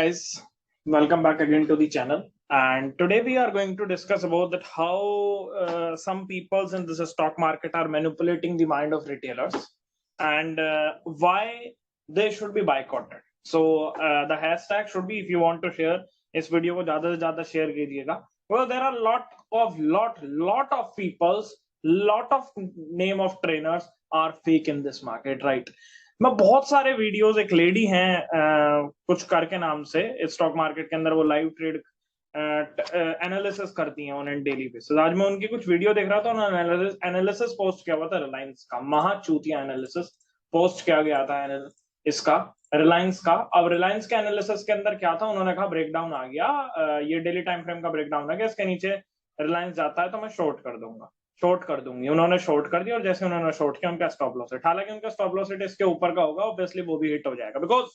guys, welcome back again to the channel. And today we are going to discuss about that how some peoples in this stock market are manipulating the mind of retailers and why they should be boycotted. So the hashtag should be, if you want to share इस video को ज्यादा से ज्यादा share कीजिएगा. Well, there are lot of peoples, lot of name of trainers are fake in this market, right? मैं बहुत सारे videos, एक लेडी हैं कुछ करके नाम से स्टॉक मार्केट के अंदर, वो लाइव ट्रेड एनालिसिस करती हैं ऑन एंड डेली बेसिस. आज मैं उनकी कुछ वीडियो देख रहा था, उन्होंने एनालिसिस पोस्ट किया हुआ था रिलायंस का, महाचूतिया एनालिसिस पोस्ट किया गया था इसका रिलायंस का. अब रिलायंस के एनालिसिस के अंदर क्या था, उन्होंने कहा ब्रेकडाउन आ गया, ये डेली टाइम फ्रेम का ब्रेकडाउन आ गया, इसके नीचे रिलायंस जाता है तो मैं शॉर्ट कर दूंगी. उन्होंने शॉर्ट कर दिया और जैसे उन्होंने शॉर्ट किया उनका स्टॉप लॉस हिट. हालांकि उनका स्टॉप लॉस हिट इसके ऊपर का होगा, ऑब्वियसली वो भी हिट हो जाएगा, बिकॉज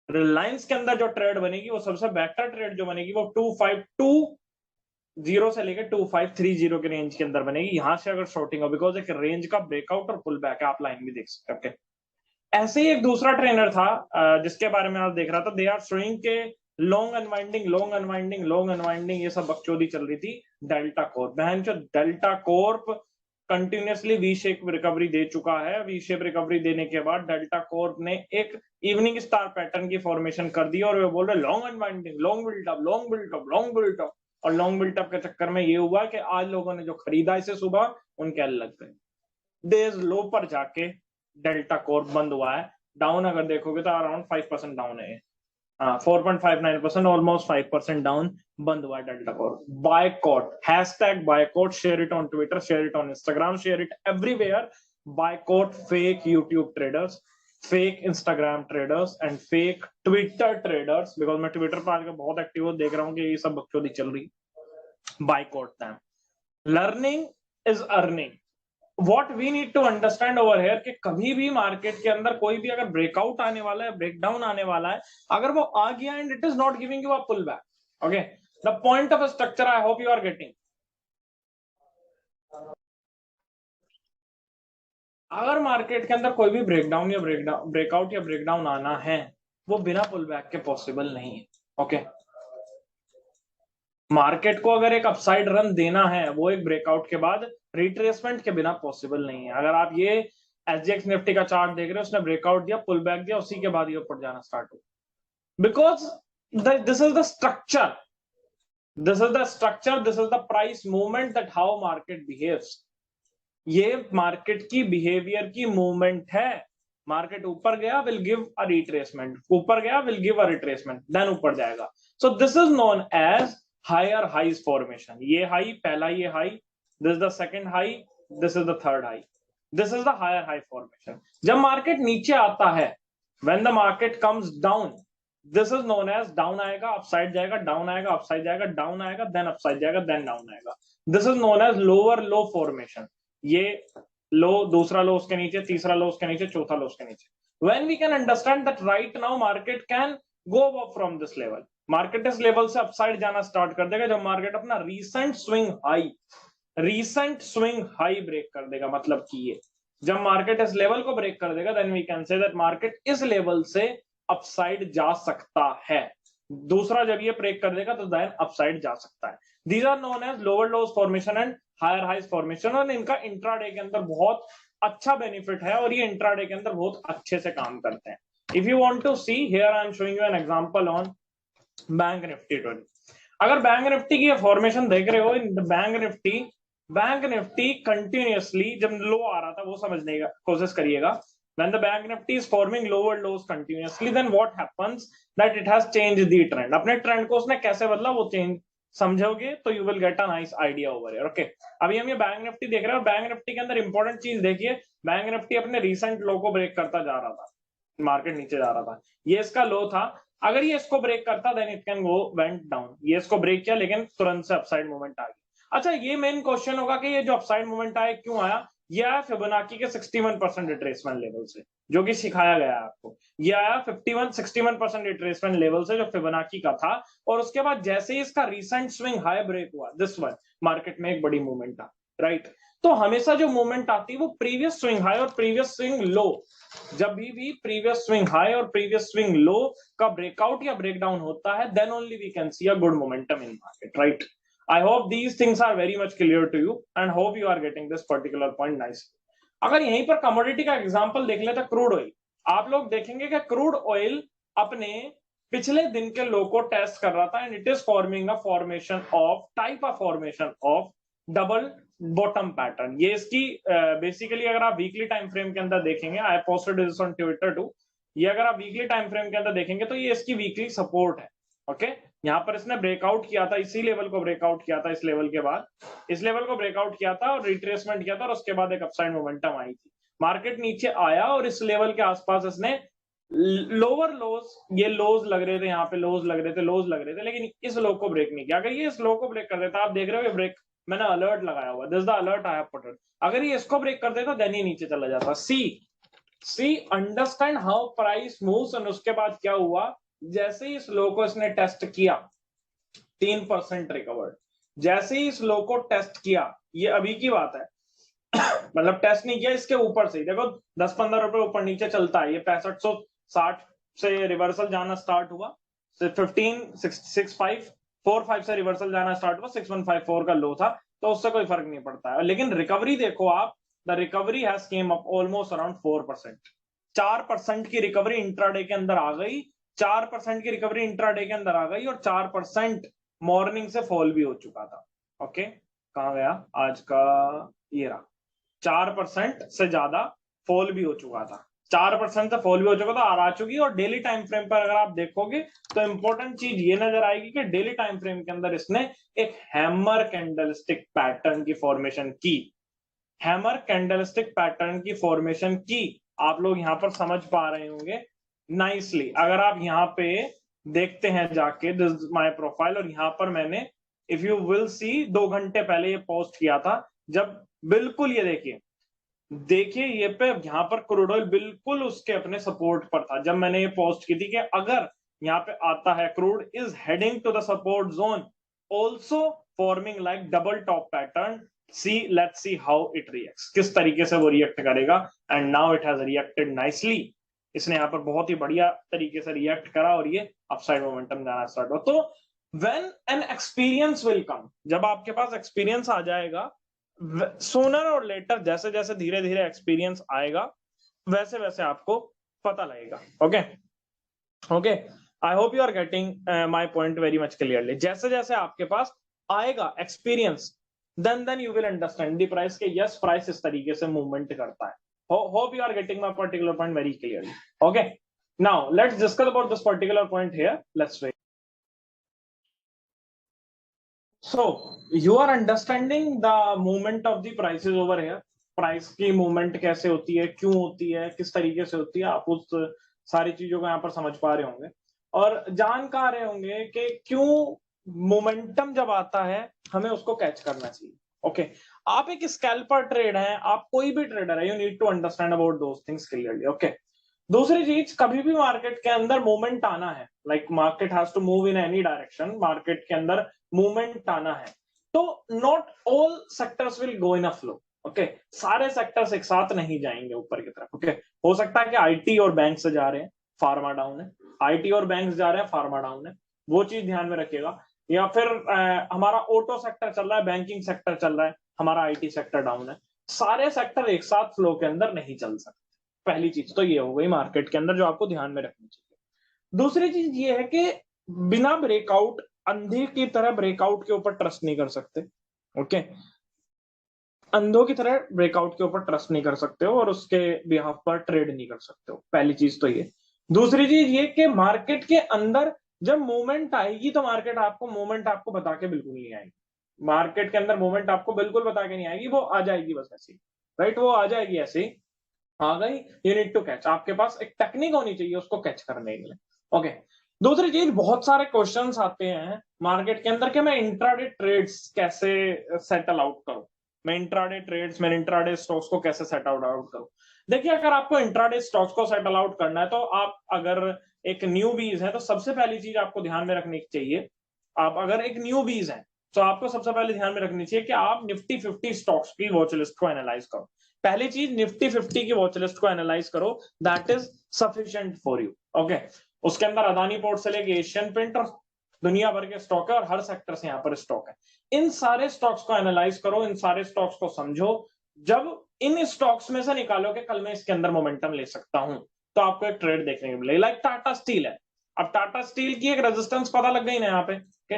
रिलायंस के अंदर जो ट्रेड बनेगी वो सबसे बेटर ट्रेड जो बनेगी वो 2520 से लेकर 2530 के रेंज के अंदर बनेगी. यहां से अगर शॉर्टिंग हो, बिकॉज एक रेंज का ब्रेकआउट और पुल बैक है, आप लाइन भी देख सकते हैं. ऐसे ही एक दूसरा ट्रेनर था जिसके बारे में आप देख रहा था, दे आर शोइंग के लॉन्ग अनवाइंडिंग ये सब बकचोदी चल रही थी. डेल्टा कॉर्प, बहन जो Delta Corp continuously V shape recovery दे चुका है. वी शेप रिकवरी देने के बाद डेल्टा कॉर्प ने एक इवनिंग स्टार पैटर्न की फॉर्मेशन कर दी और वो बोल रहे लॉन्ग अनवाइंडिंग, लॉन्ग बिल्टअप. और लॉन्ग बिल्टअप के चक्कर में ये हुआ कि आज लोगों ने जो खरीदा इसे सुबह, उनके लग गए. डेज लो पर जाके डेल्टा कॉर्प बंद हुआ है डाउन. अगर देखोगे तो अराउंड 5% डाउन है, 4.59%, ऑलमोस्ट 5% डाउन बंद हुआ delta Corp. Boycott, hashtag boycott, share it on Twitter, share it on Instagram, share it everywhere. Boycott fake YouTube traders, fake Instagram traders and fake Twitter traders, because मैं Twitter पर आजकल बहुत active हो, देख रहा हूँ कि ये सब बकचोदी चल रही. Boycott them. Learning is earning. What we need to understand over here कि कभी भी मार्केट के अंदर कोई भी अगर ब्रेकआउट आने वाला है, ब्रेकडाउन आने वाला है, अगर वो आ गया and it is not giving you a pull back, okay, the point of structure I hope you are getting. अगर मार्केट के अंदर कोई भी ब्रेकडाउन या ब्रेकआउट या ब्रेकडाउन आना है, वो बिना पुल बैक के पॉसिबल नहीं है. ओके, मार्केट को अगर एक अपसाइड रन देना है, वो एक ब्रेकआउट के बाद रिट्रेसमेंट के बिना पॉसिबल नहीं है. अगर आप ये एसजीएक्स निफ्टी का चार्ट देख रहे हो, उसने ब्रेकआउट दिया, पुल बैक दिया, उसी के बाद ये ऊपर जाना स्टार्ट हो, because this is the structure, this is the price movement, that how market behaves. ये मार्केट की बिहेवियर की मूवमेंट है. मार्केट ऊपर गया, विल गिव अ रिट्रेसमेंट, ऊपर गया, will give a retracement, then ऊपर जाएगा. So this is known as higher highs formation. ये हाई, पहला ये high, this is the second high, this is the third high, this is the higher high formation. जब market नीचे आता है, when the market comes down, this is known as down आएगा, upside जाएगा, down आएगा, upside जाएगा, down आएगा, then upside जाएगा, then डाउन आएगा. this is known as lower low formation. ये लो, दूसरा लो उसके नीचे, तीसरा लो उसके नीचे, चौथा लो उसके नीचे. when we can understand that right now market can go up from this level, market इस लेवल से अपसाइड जाना स्टार्ट कर देगा जब मार्केट अपना रीसेंट स्विंग हाई ब्रेक कर देगा. मतलब कि ये जब मार्केट इस लेवल को ब्रेक कर देगा, then we can say that market इस लेवल से अपसाइड जा सकता है. दूसरा जब ये ब्रेक कर देगा तो देन अपसाइड जा सकता है. These are known as lower lows formation and higher highs formation. और इनका इंट्राडे के अंदर बहुत अच्छा बेनिफिट है और ये इंट्राडे के अंदर बहुत अच्छे से काम करते हैं. If you want to see, here I am showing you an example on bank Nifty 20. अगर बैंक निफ्टी की फॉर्मेशन देख रहे हो, बैंक निफ्टी कंटिन्यूअसली जब लो आ रहा था, वो समझने का कोशिश करिएगा. When the bank nifty is forming lower lows continuously, then what happens that it has changed the trend. अपने ट्रेंड को उसने कैसे बदला, वो चेंज समझोगे तो you will get a nice idea over here. Okay, अभी हम ये बैंक निफ्टी देख रहे हैं और बैंक निफ्टी के अंदर इंपॉर्टेंट चीज देखिए, बैंक निफ्टी अपने रिसेंट लो को ब्रेक करता जा रहा था, मार्केट नीचे जा रहा था, ये इसका लो था. अगर ये इसको ब्रेक करता, then it can go went down. ये इसको ब्रेक किया, लेकिन तुरंत से अपसाइड मूवमेंट आ गई. अच्छा, ये मेन क्वेश्चन होगा कि ये जो अपसाइड मूवमेंट आया क्यों आया. ये आया फिबोनाची के 61% रिट्रेसमेंट लेवल से, जो कि सिखाया गया है आपको. ये आया 61% रिट्रेसमेंट लेवल से, जो फिबोनाची का था. और उसके बाद जैसे ही इसका रिसेंट स्विंग हाई ब्रेक हुआ, दिस वन, मार्केट में एक बड़ी मूवमेंट था. राइट। तो हमेशा जो मूवमेंट आती है वो प्रीवियस स्विंग हाई और प्रीवियस स्विंग लो, जब भी प्रीवियस स्विंग हाई और प्रीवियस स्विंग लो का ब्रेकआउट या ब्रेकडाउन होता है, then only we can see a good momentum in market, right. I hope these things are very much clear to you and hope you are getting this particular point nice. अगर यहीं पर commodity का example देख लेते crude oil, आप लोग देखेंगे कि क्रूड ऑयल अपने पिछले दिन के लो को टेस्ट कर रहा था and it is forming a formation of type of formation of double bottom pattern. ये इसकी बेसिकली अगर आप वीकली टाइम फ्रेम के अंदर देखेंगे, I posted this on Twitter too, ये अगर आप वीकली टाइम फ्रेम के अंदर देखेंगे तो ये इसकी वीकली सपोर्ट है। ओके, यहाँ पर इसने ब्रेकआउट किया था, इसी लेवल को ब्रेकआउट किया था, इस लेवल के बाद इस लेवल को ब्रेकआउट किया था और रिट्रेसमेंट किया था और उसके बाद एक अपसाइड मोमेंटम आई थी। मार्केट नीचे आया और इस लेवल के आसपास इसने लोअर लोज, ये लोज लग रहे थे, यहाँ पे लोज लग रहे थे, लोज लग रहे थे, लेकिन इस लो को ब्रेक नहीं किया। अगर ये इस लो को ब्रेक कर देता, आप देख रहे हो ब्रेक, मैंने अलर्ट लगाया हुआ, this the alert I have put it, अगर ये इसको ब्रेक कर देता देन ये नीचे चला जाता। सी अंडरस्टैंड हाउ प्राइस मूव्स। और उसके बाद क्या हुआ, जैसे ही इस लो को इसने टेस्ट किया 3% रिकवर्ड, जैसे ही इस लो को टेस्ट किया, ये अभी की बात है मतलब टेस्ट नहीं किया, इसके ऊपर से देखो 10-15 रुपए ऊपर नीचे चलता है, ये 6560 से रिवर्सल जाना स्टार्ट हुआ, 15,665 से रिवर्सल जाना स्टार्ट हुआ, 6154 का लो था, तो उससे कोई फर्क नहीं पड़ता है। लेकिन रिकवरी देखो आप, the recovery has came up almost around 4%, 4% की रिकवरी इंट्राडे के अंदर आ गई, 4% की रिकवरी इंट्राडे के अंदर आ गई और 4% मॉर्निंग से फॉल भी हो चुका था। ओके, कहां गया आज का, ये रहा, 4% से ज्यादा फॉल भी हो चुका था, 4% से फॉल भी हो चुका था और आ चुकी। और डेली टाइम फ्रेम पर अगर आप देखोगे तो इंपॉर्टेंट चीज ये नजर आएगी कि डेली टाइम फ्रेम के अंदर इसने एक हैमर कैंडलस्टिक पैटर्न की फॉर्मेशन की, हैमर कैंडलस्टिक पैटर्न की फॉर्मेशन की। आप लोग यहां पर समझ पा रहे होंगे नाइसली। अगर आप यहाँ पे देखते हैं जाके, दिस इज माय प्रोफाइल, और यहाँ पर मैंने, इफ यू विल सी, 2 घंटे पहले ये पोस्ट किया था, जब बिल्कुल ये देखिए ये पे यहाँ पर क्रूड ऑयल बिल्कुल उसके अपने सपोर्ट पर था, जब मैंने ये पोस्ट की थी कि अगर यहाँ पे आता है, crude is heading to the support zone, also forming like double top pattern, see let's see how it reacts, किस तरीके से वो रिएक्ट करेगा। And now it has reacted nicely, इसने यहाँ पर बहुत ही बढ़िया तरीके से रिएक्ट करा और ये अपसाइड मोमेंटम जाना स्टार्ट हो। तो when an experience will come, जब आपके पास एक्सपीरियंस आ जाएगा, सूनर और लेटर, जैसे जैसे धीरे धीरे एक्सपीरियंस आएगा वैसे वैसे आपको पता लगेगा। Okay okay, I hope you are getting my point very much clearly. जैसे जैसे आपके पास आएगा experience, then you will understand the price के यस प्राइस इस तरीके से मूवमेंट करता है। Hope you are getting my particular point very clearly. Okay, now let's discuss about this particular point here, let's wait. So you are understanding the movement of the prices over here, price की movement कैसे होती है, क्यों होती है, किस तरीके से होती है, आप उस सारी चीजों को यहाँ पर समझ पा रहे होंगे और जान पा रहे होंगे कि क्यों मोमेंटम जब आता है हमें उसको कैच करना चाहिए। ओके, आप एक स्कैल्पर ट्रेड है, आप कोई भी ट्रेडर है, you need to understand about those things clearly. Okay, दूसरी चीज, कभी भी मार्केट के अंदर मूवमेंट आना है, like market has to move in any direction, market के अंदर मूवमेंट आना है, तो not all sectors will go in a flow. Okay, सारे सेक्टर्स एक साथ नहीं जाएंगे ऊपर की तरफ। ओके, हो सकता है कि आईटी और बैंक से जा रहे हैं, फार्मा डाउन है, आईटी और बैंक जा रहे हैं, फार्मा डाउन है, वो चीज ध्यान में रखिएगा। या फिर हमारा ऑटो सेक्टर चल रहा है, बैंकिंग सेक्टर चल रहा है, हमारा आईटी सेक्टर डाउन है, सारे सेक्टर एक साथ फ्लो के अंदर नहीं चल सकते। पहली चीज तो ये हो गई मार्केट के अंदर जो आपको ध्यान में रखनी चाहिए। दूसरी चीज ये है कि बिना ब्रेकआउट, अंधे की तरह ब्रेकआउट के ऊपर ट्रस्ट नहीं कर सकते। ओके, अंधों की तरह ब्रेकआउट के ऊपर ट्रस्ट नहीं कर सकते हो और उसके बिहाफ पर ट्रेड नहीं कर सकते हो, पहली चीज तो ये। दूसरी चीज ये कि मार्केट के अंदर जब मूवमेंट आएगी तो मार्केट आपको मूवमेंट आपको बता के बिल्कुल नहीं आएगी, मार्केट के अंदर मूवमेंट आपको बिल्कुल बता के नहीं आएगी, वो आ जाएगी बस ऐसी, राइट, वो आ जाएगी ऐसी, आ गई, यू नीड टू कैच, आपके पास एक टेक्निक होनी चाहिए उसको कैच करने के लिए। ओके, दूसरी चीज, बहुत सारे क्वेश्चंस आते हैं मार्केट के अंदर कि मैं इंट्राडे ट्रेड्स कैसे सेटल आउट करूं, मैं इंट्राडे ट्रेड्स, मैं इंट्राडे स्टॉक्स को कैसे सेट आउट करूं। देखिए, अगर आपको इंट्राडे स्टॉक्स को सेटल आउट करना है तो आप अगर एक न्यू बीज है तो सबसे पहली चीज आपको ध्यान में रखनी चाहिए, आप अगर एक न्यू बीज है तो आपको सबसे पहले ध्यान में रखनी चाहिए कि आप निफ्टी 50 स्टॉक्स की वॉच लिस्ट को एनालाइज करो। पहली चीज, निफ्टी 50 की वॉच लिस्ट को एनालाइज करो, that is sufficient for you. Okay, उसके अंदर अदानी पोर्ट से लेके एशियन पेंट और दुनिया भर के स्टॉक है और हर सेक्टर से यहाँ पर स्टॉक है। इन सारे स्टॉक्स को एनालाइज करो, इन सारे स्टॉक्स को समझो। जब इन स्टॉक्स में से निकालो कि कल मैं इसके अंदर मोमेंटम ले सकता हूं, तो आपको एक ट्रेड देखने को मिलेगी। लाइक टाटा स्टील है, अब टाटा स्टील की एक रेजिस्टेंस पता लग गई ना यहाँ पे कि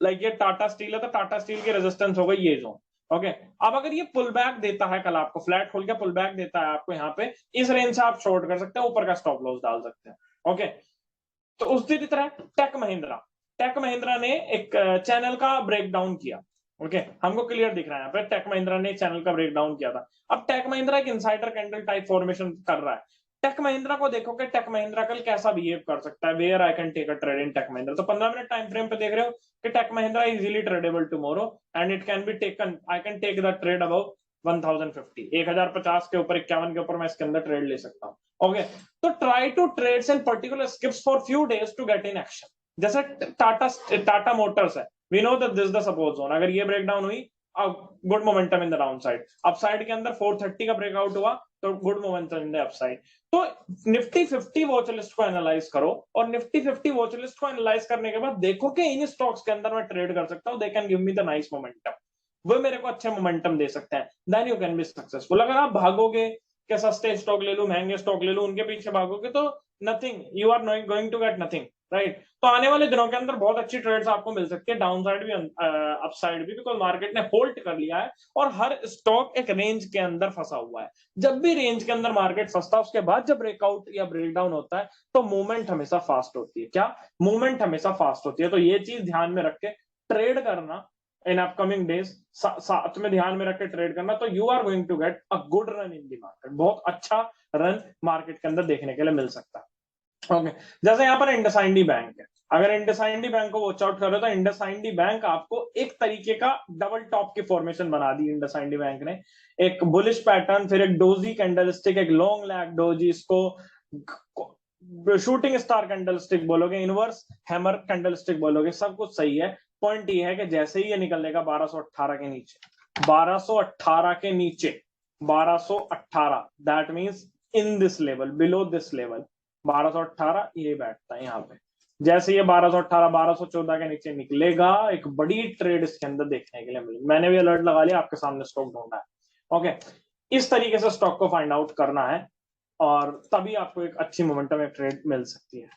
लाइक ये टाटा स्टील है, तो टाटा स्टील की रेजिस्टेंस हो गई ये जोन। ओके, अब अगर ये पुल बैक देता है, कल आपको फ्लैट खोल के पुल बैक देता है आपको यहाँ पे, इस रेंज से आप शॉर्ट कर सकते हैं, ऊपर का स्टॉप लॉस डाल सकते हैं। ओके, तो उसी तरह टेक महिंद्रा ने एक चैनल का ब्रेकडाउन किया। ओके, हमको क्लियर दिख रहा है यहाँ पे टेक महिंद्रा ने चैनल का ब्रेकडाउन किया था। अब टेक महिंद्रा एक इनसाइडर कैंडल टाइप फॉर्मेशन कर रहा है। टेक महिंद्रा को देखो कि टेक महिंद्रा कल कैसा बिहेव कर सकता है, where I can take a trade in Tech Mahindra. तो 15 मिनट टाइम फ्रेम पे देख रहे हो कि Tech Mahindra easily tradable tomorrow and it can be taken, I can take the trade above 1050, 1050 के ऊपर, 51 के ऊपर मैं इसके अंदर ट्रेड ले सकता हूँ। ओके, तो try to trades in particular skips for few days to get in action. जैसे टाटा मोटर्स है, we know that this the support zone, अगर ये ब्रेकडाउन हुई, good momentum in the down side. Upside के अंदर 430 का ब्रेकआउट हुआ तो good momentum in the upside. तो निफ्टी 50 वॉच लिस्ट को एनालाइज करो, और निफ्टी 50 वॉच लिस्ट को एनालाइज करने के बाद देखो कि इन स्टॉक्स के अंदर मैं ट्रेड कर सकता हूँ, they can give me the nice momentum, वो मेरे को अच्छे मोमेंटम दे सकते हैं, then you can be successful. अगर आप भागोगे कि सस्ते स्टॉक ले लूं, महंगे स्टॉक ले लूं, उनके पीछे भागोगे तो nothing, you are going to get nothing, right. तो आने वाले दिनों के अंदर बहुत अच्छी ट्रेड्स आपको मिल सकती है, डाउन साइड भी अपसाइड भी, बिकॉज मार्केट ने होल्ड कर लिया है और हर स्टॉक एक रेंज के अंदर फंसा हुआ है। जब भी रेंज के अंदर मार्केट फंसता है, उसके बाद जब ब्रेकआउट या ब्रेकडाउन होता है, तो मूवमेंट हमेशा फास्ट होती है। क्या मूवमेंट हमेशा फास्ट होती है? तो ये चीज ध्यान में रख के ट्रेड करना इन अपकमिंग डेज, साथ में ध्यान में रख के ट्रेड करना, तो you are going to get a good run in the market. बहुत अच्छा रन मार्केट के अंदर देखने के लिए मिल सकता है। ओके, जैसे यहाँ पर इंडसइंडी बैंक है, अगर इंडसइंडी बैंक को वॉच आउट करो तो इंडसइंडी बैंक आपको एक तरीके का डबल टॉप की फॉर्मेशन बना दी इंडसइंडी बैंक ने। एक बुलिश पैटर्न, फिर एक डोजी कैंडलस्टिक, एक लॉन्ग लैग डोजी, इसको शूटिंग स्टार कैंडलस्टिक बोलोगे, इनवर्स हैमर कैंडलस्टिक बोलोगे, सब कुछ सही है। पॉइंट ये है कि जैसे ही ये निकलेगा 1218 के नीचे, 1218 के नीचे, 1218, that means in this level, below this level 1218 ये बैठता है यहाँ पे। जैसे ये 1218 1214 के नीचे निकलेगा, एक बड़ी ट्रेड इसके अंदर देखने के लिए मिली। मैंने भी अलर्ट लगा लिया, आपके सामने स्टॉक ढूंढा है। ओके, इस तरीके से स्टॉक को फाइंड आउट करना है और तभी आपको एक अच्छी मोमेंटम एक ट्रेड मिल सकती है।